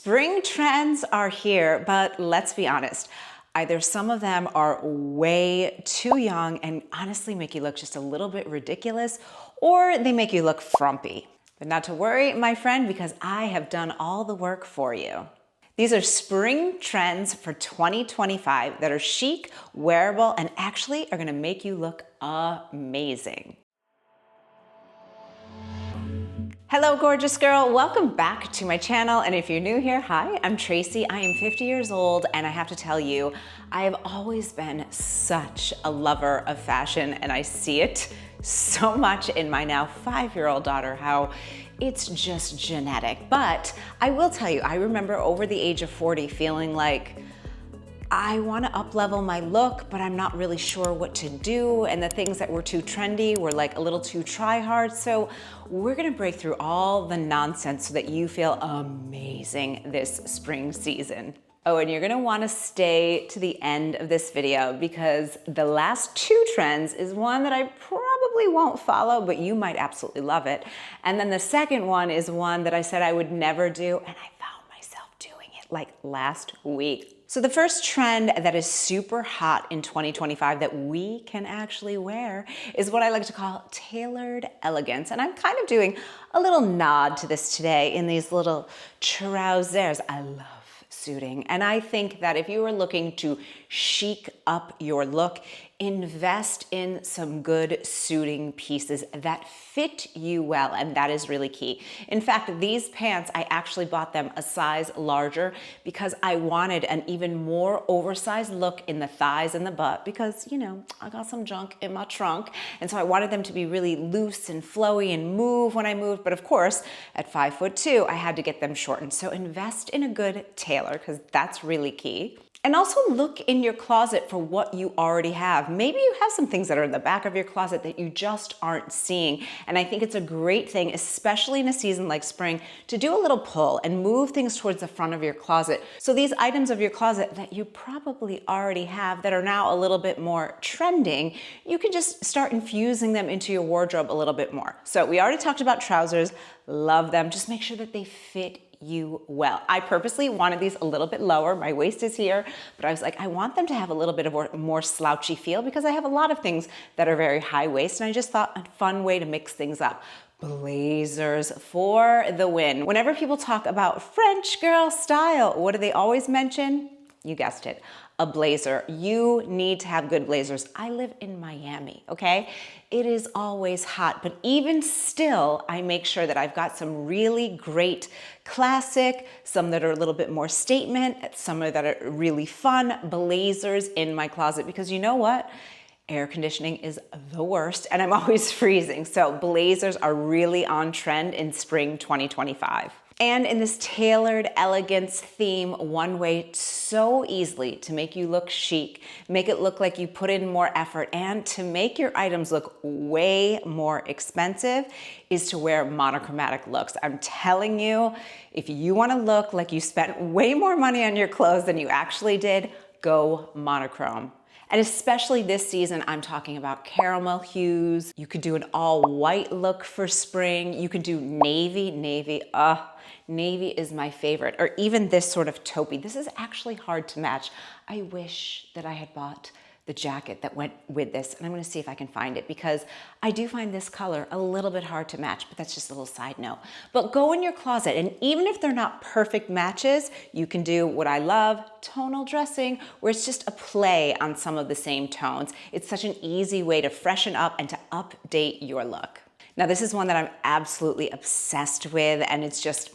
Spring trends are here, but let's be honest. Either some of them are way too young and honestly make you look just a little bit ridiculous, or they make you look frumpy. But not to worry, my friend, because I have done all the work for you. These are spring trends for 2025 that are chic, wearable, and actually are gonna make you look amazing. Hello, gorgeous girl. Welcome back to my channel. And if you're new here, hi, I'm Tracy. I am 50 years old, and I have to tell you, I have always been such a lover of fashion, and I see it so much in my now 5-year-old daughter, how it's just genetic. But I will tell you, I remember over the age of 40 feeling like, I want to up-level my look, but I'm not really sure what to do. And the things that were too trendy were like a little too try-hard. So we're going to break through all the nonsense so that you feel amazing this spring season. Oh, and you're going to want to stay to the end of this video because the last 2 trends is one that I probably won't follow, but you might absolutely love it. And then the second one is one that I said I would never do, and I found myself doing it like last week. So the first trend that is super hot in 2025 that we can actually wear is what I like to call tailored elegance. And I'm kind of doing a little nod to this today in these little trousers. I love suiting. And I think that if you are looking to chic up your look, invest in some good suiting pieces that fit you well, and that is really key. In fact, these pants, I actually bought them a size larger because I wanted an even more oversized look in the thighs and the butt because, you know, I got some junk in my trunk, and so I wanted them to be really loose and flowy and move when I moved, but of course, at 5'2", I had to get them shortened. So invest in a good tailor because that's really key. And also look in your closet for what you already have. Maybe you have some things that are in the back of your closet that you just aren't seeing. And I think it's a great thing, especially in a season like spring, to do a little pull and move things towards the front of your closet. So these items of your closet that you probably already have that are now a little bit more trending, you can just start infusing them into your wardrobe a little bit more. So we already talked about trousers, love them. Just make sure that they fit you well. I purposely wanted these a little bit lower. My waist is here, but I was like, I want them to have a little bit of a more slouchy feel because I have a lot of things that are very high waist, and I just thought a fun way to mix things up. Blazers for the win. Whenever people talk about French girl style, what do they always mention? You guessed it, a blazer. You need to have good blazers. I live in Miami, okay? It is always hot, but even still, I make sure that I've got some really great classic, some that are a little bit more statement, some that are really fun blazers in my closet because you know what? Air conditioning is the worst and I'm always freezing. So blazers are really on trend in spring 2025. And in this tailored elegance theme, one way so easily to make you look chic, make it look like you put in more effort, and to make your items look way more expensive is to wear monochromatic looks. I'm telling you, if you want to look like you spent way more money on your clothes than you actually did, go monochrome. And especially this season, I'm talking about caramel hues. You could do an all white look for spring. You could do navy. Navy is my favorite. Or even this sort of taupey. This is actually hard to match. I wish that I had bought the jacket that went with this, and I'm gonna see if I can find it because I do find this color a little bit hard to match, but that's just a little side note. But go in your closet, and even if they're not perfect matches, you can do what I love, tonal dressing, where it's just a play on some of the same tones. It's such an easy way to freshen up and to update your look. Now, this is one that I'm absolutely obsessed with, and it's just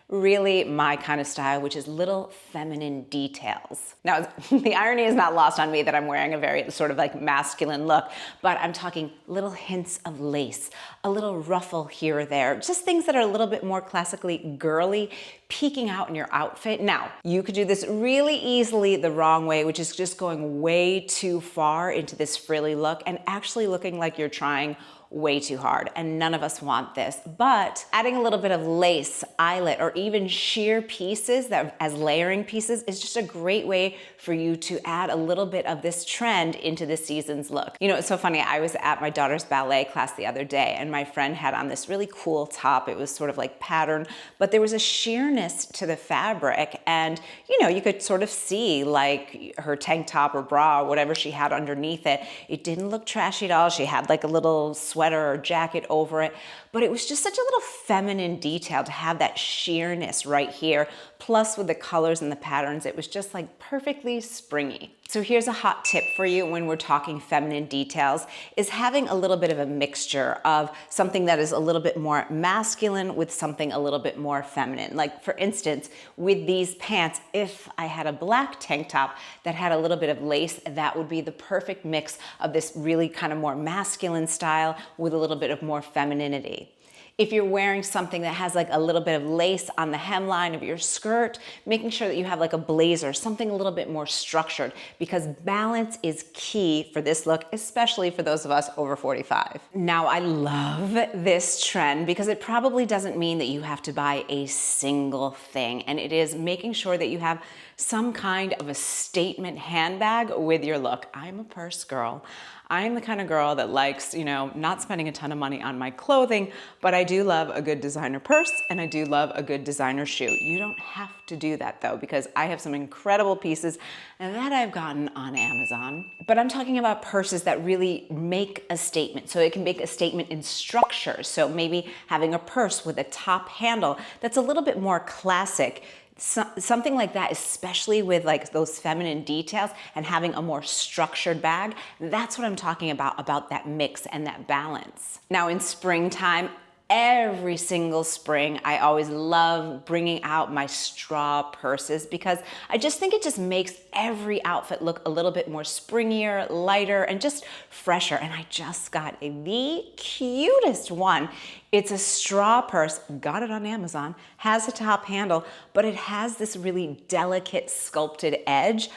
really my kind of style, which is little feminine details. Now, the irony is not lost on me that I'm wearing a very sort of like masculine look, but I'm talking little hints of lace, a little ruffle here or there, just things that are a little bit more classically girly, peeking out in your outfit. Now, you could do this really easily the wrong way, which is just going way too far into this frilly look and actually looking like you're trying way too hard, and none of us want this. But adding a little bit of lace, eyelet, or even sheer pieces that as layering pieces is just a great way for you to add a little bit of this trend into this season's look. You know, it's so funny. I was at my daughter's ballet class the other day, and my friend had on this really cool top. It was sort of like pattern, but there was a sheerness to the fabric, and you know, you could sort of see like her tank top or bra or whatever she had underneath it. It didn't look trashy at all. She had like a little sweater or jacket over it, but it was just such a little feminine detail to have that sheerness right here. Plus with the colors and the patterns, it was just like perfectly springy. So here's a hot tip for you when we're talking feminine details, is having a little bit of a mixture of something that is a little bit more masculine with something a little bit more feminine. Like for instance, with these pants, if I had a black tank top that had a little bit of lace, that would be the perfect mix of this really kind of more masculine style with a little bit of more femininity. If you're wearing something that has like a little bit of lace on the hemline of your skirt, making sure that you have like a blazer, something a little bit more structured, because balance is key for this look, especially for those of us over 45. Now, I love this trend because it probably doesn't mean that you have to buy a single thing, and it is making sure that you have some kind of a statement handbag with your look. I'm a purse girl. I'm the kind of girl that likes, you know, not spending a ton of money on my clothing, but I do love a good designer purse and I do love a good designer shoe. You don't have to do that though, because I have some incredible pieces that I've gotten on Amazon. But I'm talking about purses that really make a statement. So it can make a statement in structure. So maybe having a purse with a top handle that's a little bit more classic. Something like that, especially with like those feminine details and having a more structured bag. That's what I'm talking about that mix and that balance. Now in springtime, every single spring, I always love bringing out my straw purses because I just think it just makes every outfit look a little bit more springier, lighter, and just fresher. And I just got the cutest one. It's a straw purse, got it on Amazon, has a top handle, but it has this really delicate sculpted edge.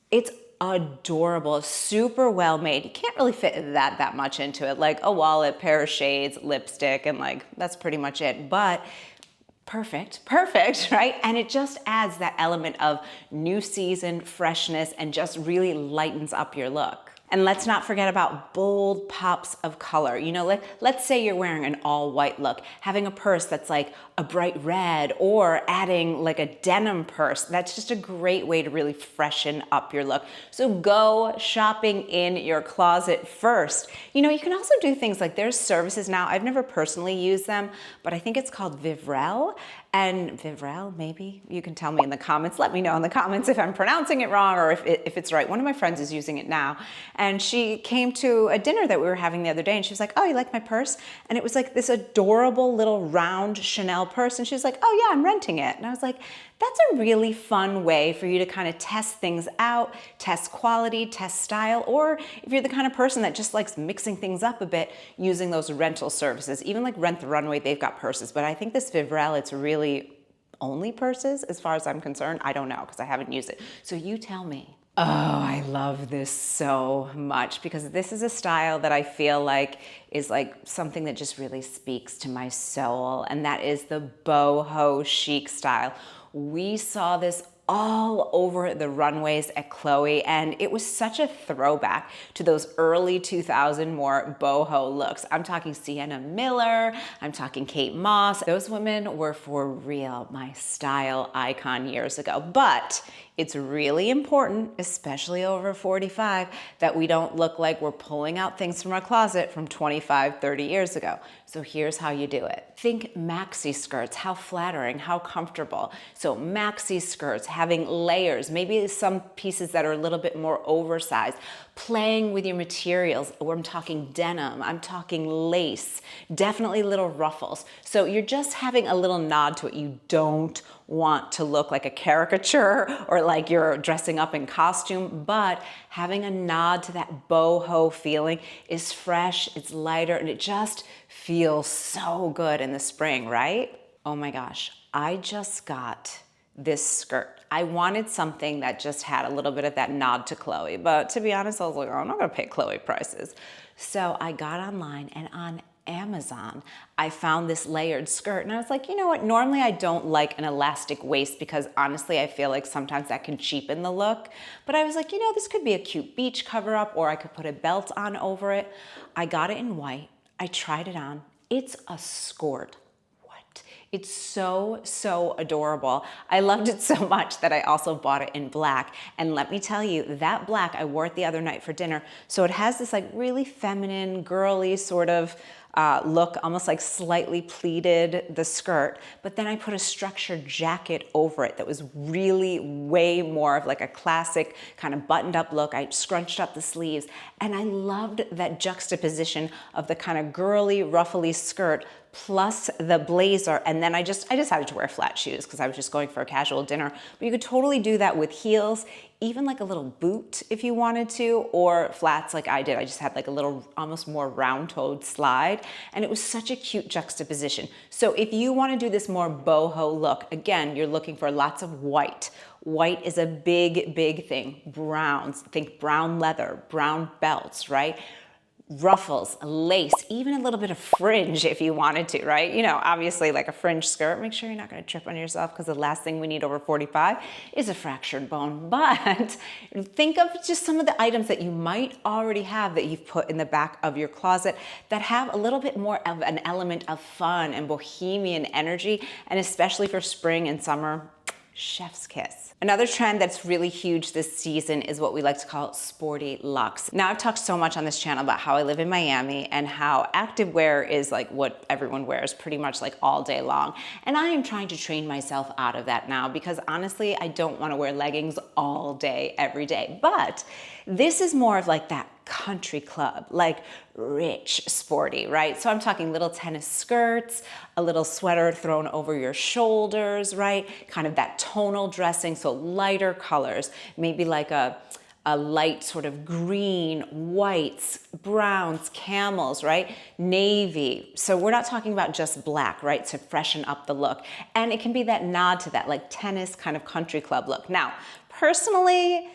It's adorable, super well made. You can't really fit that much into it, like a wallet, pair of shades, lipstick, and like that's pretty much it. But perfect, right? And it just adds that element of new season, freshness, and just really lightens up your look. And let's not forget about bold pops of color. You know, let's say you're wearing an all white look, having a purse that's like a bright red, or adding like a denim purse. That's just a great way to really freshen up your look. So go shopping in your closet first. You know, you can also do things like there's services now. I've never personally used them, but I think it's called Wearable. And Wearable, maybe you can tell me in the comments. Let me know in the comments if I'm pronouncing it wrong or if it's right. One of my friends is using it now. And she came to a dinner that we were having the other day and she was like, oh, you like my purse? And it was like this adorable little round Chanel purse. And she was like, oh yeah, I'm renting it. And I was like, that's a really fun way for you to kind of test things out, test quality, test style, or if you're the kind of person that just likes mixing things up a bit, using those rental services. Even like Rent the Runway, they've got purses, but I think this Wearable, it's really only purses as far as I'm concerned. I don't know because I haven't used it. So you tell me. Oh, I love this so much because this is a style that I feel like is like something that just really speaks to my soul, and that is the boho chic style. We saw this all over the runways at Chloe, and it was such a throwback to those early 2000 more boho looks. I'm talking Sienna Miller, I'm talking Kate Moss. Those women were for real my style icon years ago. But it's really important, especially over 45, that we don't look like we're pulling out things from our closet from 25, 30 years ago. So here's how you do it. Think maxi skirts, how flattering, how comfortable. So maxi skirts, having layers, maybe some pieces that are a little bit more oversized, playing with your materials. I'm talking denim, I'm talking lace, definitely little ruffles. So you're just having a little nod to it. You don't want to look like a caricature or like you're dressing up in costume, but having a nod to that boho feeling is fresh, it's lighter, and it just feels so good in the spring, right? Oh my gosh, I just got this skirt. I wanted something that just had a little bit of that nod to Chloe, but to be honest, I was like, oh, I'm not gonna pay Chloe prices. So I got online, and on Amazon, I found this layered skirt, and I was like, you know what? Normally I don't like an elastic waist because honestly, I feel like sometimes that can cheapen the look. But I was like, you know, this could be a cute beach cover up, or I could put a belt on over it. I got it in white. I tried it on. It's a skirt. What? It's so, so adorable. I loved it so much that I also bought it in black. And let me tell you, that black, I wore it the other night for dinner. So it has this like really feminine, girly sort of look, almost like slightly pleated, the skirt, but then I put a structured jacket over it that was really way more of like a classic kind of buttoned up look. I scrunched up the sleeves, and I loved that juxtaposition of the kind of girly, ruffly skirt plus the blazer. And then I decided to wear flat shoes because I was just going for a casual dinner. But you could totally do that with heels, even like a little boot if you wanted to, or flats like I did. I just had like a little almost more round-toed slide, and it was such a cute juxtaposition. So if you want to do this more boho look, again, you're looking for lots of white. White is a big, big thing. Browns, think brown leather, brown belts, right? Ruffles, lace, even a little bit of fringe if you wanted to, right? You know, obviously like a fringe skirt, make sure you're not gonna trip on yourself because the last thing we need over 45 is a fractured bone. But think of just some of the items that you might already have that you've put in the back of your closet that have a little bit more of an element of fun and bohemian energy, and especially for spring and summer, chef's kiss. Another trend that's really huge this season is what we like to call sporty luxe. Now, I've talked so much on this channel about how I live in Miami and how activewear is like what everyone wears pretty much like all day long. And I am trying to train myself out of that now because honestly, I don't want to wear leggings all day, every day. But this is more of like that country club, like rich sporty, right? So I'm talking little tennis skirts, a little sweater thrown over your shoulders, right? Kind of that tonal dressing, so lighter colors, maybe like a light sort of green, whites, browns, camels, right? Navy. So we're not talking about just black, right? To freshen up the look. And it can be that nod to that like tennis kind of country club look. Now, personally,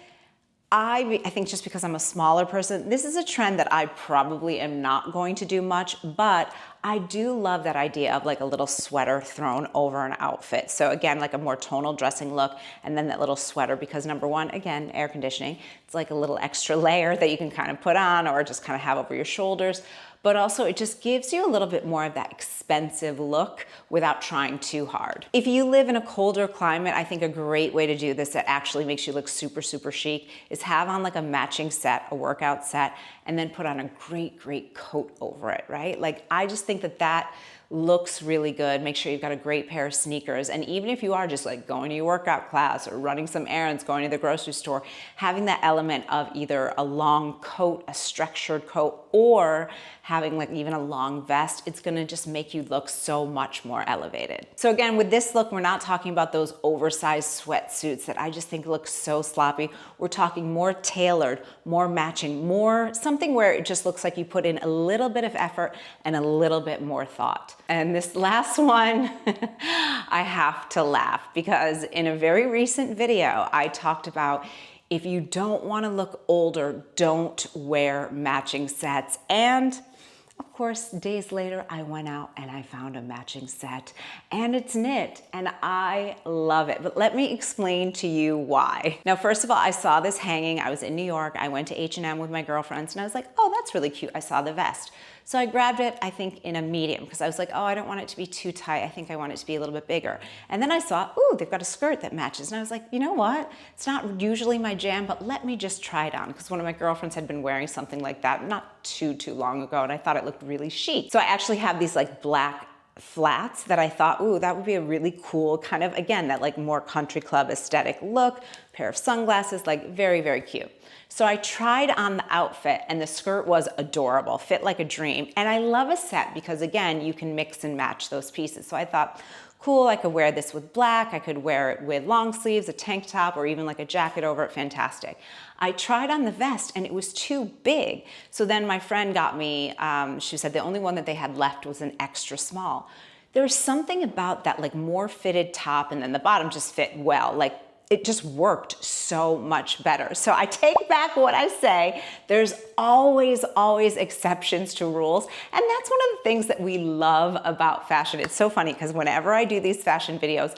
I think just because I'm a smaller person, this is a trend that I probably am not going to do much, but I do love that idea of like a little sweater thrown over an outfit. So again, like a more tonal dressing look, and then that little sweater, because number one, again, air conditioning, it's like a little extra layer that you can kind of put on or just kind of have over your shoulders. But also it just gives you a little bit more of that expensive look without trying too hard. If you live in a colder climate, I think a great way to do this that actually makes you look super, super chic is have on like a matching set, a workout set, and then put on a great, great coat over it, right? Like I just think that that looks really good. Make sure you've got a great pair of sneakers. And even if you are just like going to your workout class or running some errands, going to the grocery store, having that element of either a long coat, a structured coat, or having like even a long vest, it's gonna just make you look so much more elevated. So again, with this look, we're not talking about those oversized sweatsuits that I just think look so sloppy. We're talking more tailored, more matching, more something where it just looks like you put in a little bit of effort and a little bit more thought. And this last one, I have to laugh because in a very recent video, I talked about if you don't want to look older, don't wear matching sets. And of course, days later, I went out and I found a matching set, and it's knit, and I love it. But let me explain to you why. Now, first of all, I saw this hanging. I was in New York. I went to H&M with my girlfriends, and I was like, oh, that's really cute. I saw the vest. So I grabbed it, I think, in a medium, because I was like, oh, I don't want it to be too tight. I think I want it to be a little bit bigger. And then I saw, ooh, they've got a skirt that matches. And I was like, you know what? It's not usually my jam, but let me just try it on, because one of my girlfriends had been wearing something like that not too long ago, and I thought it looked really chic. So I actually have these like black flats that I thought, ooh, that would be a really cool kind of, again, that like more country club aesthetic look, pair of sunglasses, like very, very cute. So I tried on the outfit, and the skirt was adorable, fit like a dream. And I love a set because again, you can mix and match those pieces. So I thought, cool, I could wear this with black, I could wear it with long sleeves, a tank top, or even like a jacket over it, fantastic. I tried on the vest and it was too big. So then my friend got me, she said the only one that they had left was an extra small. There's something about that like more fitted top and then the bottom just fit well. Like it just worked so much better. So I take back what I say. There's always exceptions to rules. And that's one of the things that we love about fashion. It's so funny because whenever I do these fashion videos,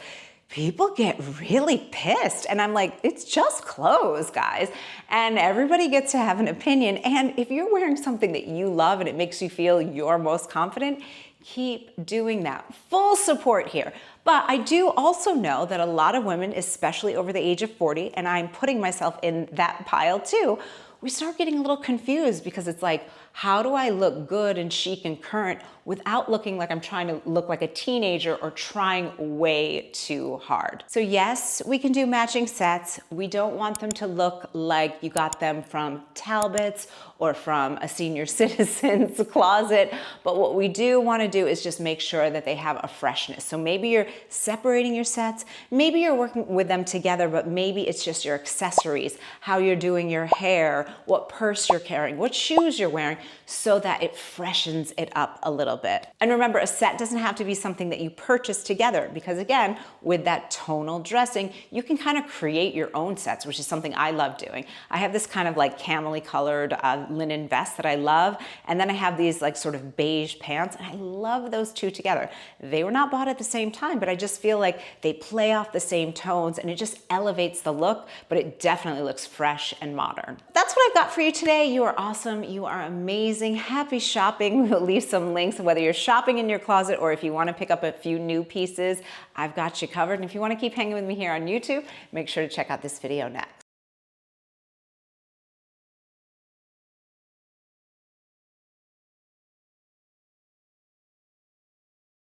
people get really pissed. And I'm like, it's just clothes, guys. And everybody gets to have an opinion. And if you're wearing something that you love and it makes you feel your most confident, keep doing that. Full support here. But I do also know that a lot of women, especially over the age of 40, and I'm putting myself in that pile too, we start getting a little confused because it's like, how do I look good and chic and current without looking like I'm trying to look like a teenager or trying way too hard? So yes, we can do matching sets. We don't want them to look like you got them from Talbot's or from a senior citizen's closet. But what we do want to do is just make sure that they have a freshness. So maybe you're separating your sets, maybe you're working with them together, but maybe it's just your accessories, how you're doing your hair, what purse you're carrying, what shoes you're wearing, so that it freshens it up a little bit. And remember, a set doesn't have to be something that you purchase together, because again, with that tonal dressing, you can kind of create your own sets, which is something I love doing. I have this kind of like camely colored linen vest that I love, and then I have these like sort of beige pants, and I love those two together. They were not bought at the same time, but I just feel like they play off the same tones and it just elevates the look, but it definitely looks fresh and modern. That's what I've got for you today. You are awesome. You are amazing. Happy shopping. We'll leave some links, whether you're shopping in your closet or if you want to pick up a few new pieces, I've got you covered. And if you want to keep hanging with me here on YouTube, make sure to check out this video next.